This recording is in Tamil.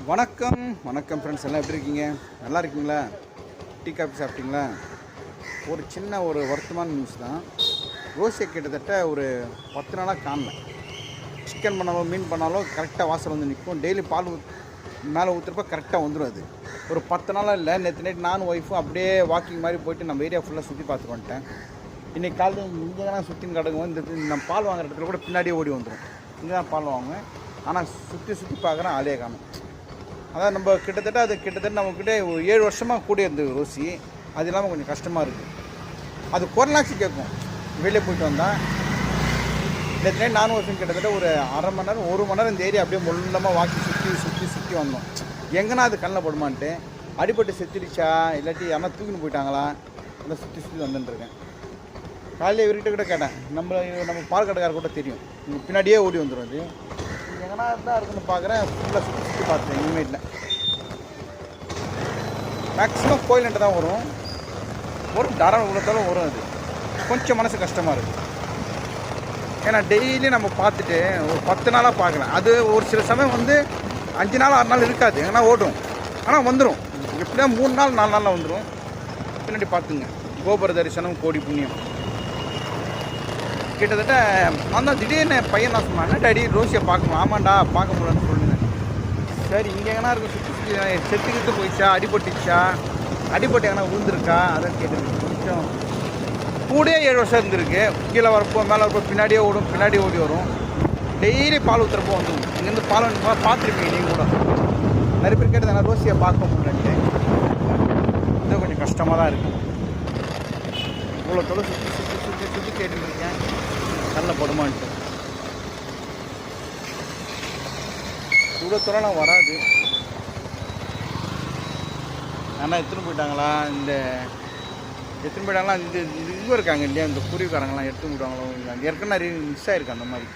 வணக்கம் வணக்கம் ஃப்ரெண்ட்ஸ், எல்லாம் எப்படி இருக்கீங்க? நல்லா இருக்கீங்களா? டீ காஃபி சாப்பிட்டீங்களா? ஒரு சின்ன வருத்தமான நியூஸ் தான். ரோஸியை கிட்டத்தட்ட ஒரு 10 நாளாக காணல. சிக்கன் பண்ணாலும் மீன் பண்ணாலும் கரெக்டாக வாசல் வந்து நிற்கும். டெய்லி பால் மேலே ஊற்றுறப்ப கரெக்டாக வந்துடும். அது ஒரு 10 நாளாக இல்லை. நேற்று நைட் நானும் ஒய்ஃபும் அப்படியே வாக்கிங் மாதிரி போயிட்டு நம்ம ஏரியா ஃபுல்லாக சுற்றி பார்த்துட்டு வந்துட்டேன். இன்றைக்கி காலையில் இங்கே தான் சுற்றின்னு கிடக்கும். இந்த நம்ம பால் வாங்குற இடத்துல கூட பின்னாடியே ஓடி வந்துடும். இங்கே தான் பால் வாங்குவேன். ஆனால் சுற்றி பார்க்குறேன், ஆளே காணும். அதான் நம்ம கிட்டத்தட்ட நம்மக்கிட்ட 7 வருஷமாக கூட இருந்தது ரோசி. அது இல்லாமல் கொஞ்சம் கஷ்டமாக இருக்குது. அது குரலாச்சு கேட்கும் வெளியே போயிட்டு வந்தால். நேற்று நைட் நானும் வருஷம் கிட்டத்தட்ட ஒரு அரை மணி நேரம் 1 மணி நேரம் இந்த ஏரியா அப்படியே முள்ளமாக வாக்கி சுற்றி வந்தோம். எங்கன்னா அது கண்ணில் படுமான்ட்டு. அடிபட்டு செத்துடுச்சா இல்லாட்டி யாரா தூக்கின்னு போயிட்டாங்களா, அதை சுற்றி வந்துட்டுருக்கேன். காலையில் இவர்கிட்ட கூட கேட்டேன். நம்ம பால் கடைக்கார கூட தெரியும், இங்கே பின்னாடியே ஓடி வந்துடும். அது எங்கன்னா இருந்தால் இருக்குன்னு பார்க்குறேன். ஃபுல்லாக சுற்றி பார்த்தேன். இனிமேல் இல்லை. மேக்ஸிமம் கோயில்கிட்ட தான் வரும் தாராள உள்ளத்தாலும் வரும். அது கொஞ்சம் மனசு கஷ்டமாக இருக்குது. ஏன்னா டெய்லி நம்ம பார்த்துட்டு ஒரு 10 நாளாக பார்க்கலாம். அது ஒரு சில சமயம் 5 நாள் 6 நாள் இருக்காது, எங்கன்னா ஓடும். ஆனால் வந்துடும். எப்படியா 3 நாள் 4 நாளில் வந்துடும். பின்னாடி பார்த்துங்க, கோபுர தரிசனம் கோடி புண்ணியம். கிட்டத்தட்ட நான் தான் திடீர்னு பையன் தான் சொன்னான், டேடி ரோஸியை பார்க்கணும். ஆமாண்டா பார்க்க முடியலன்னு சொல்லுங்க. சரி, இங்கே எங்கன்னா இருக்கும் சுற்றி செத்துக்கிட்டு போயிடுச்சா, அடிபட்டு எங்கன்னா விழுந்துருக்கா, அதை கேட்டுருக்கு. கொஞ்சம் கூடயே 7 வருஷம் இருந்திருக்கு. கீழே வரப்போ மேலே வரப்போ பின்னாடியே ஓடி வரும். டெய்லி பால் ஊற்றுறப்போ வந்துடும். இங்கேருந்து பால் பார்த்துருப்பீங்க நீங்கள் கூட. நிறைய பேர் கேட்டு நான் ரோஸியை பார்க்க முடியலன்ட்டு. இது கொஞ்சம் கஷ்டமாக தான் இருக்குது. இவ்வளோ தொலை சுற்றி கேட்டுருக்கேன், கண்ணில் படுமான்ட்டு. இவ்வளோ தொலைலாம் வராது. ஆனால் எடுத்துன்னு போயிட்டாங்களா, இது இருக்காங்க இல்லையா, இந்த குருவிக்காரங்களாம் எடுத்து விடுவாங்களோ. ஏற்கனவே நிறைய மிஸ் ஆகிருக்கு அந்த மாதிரி.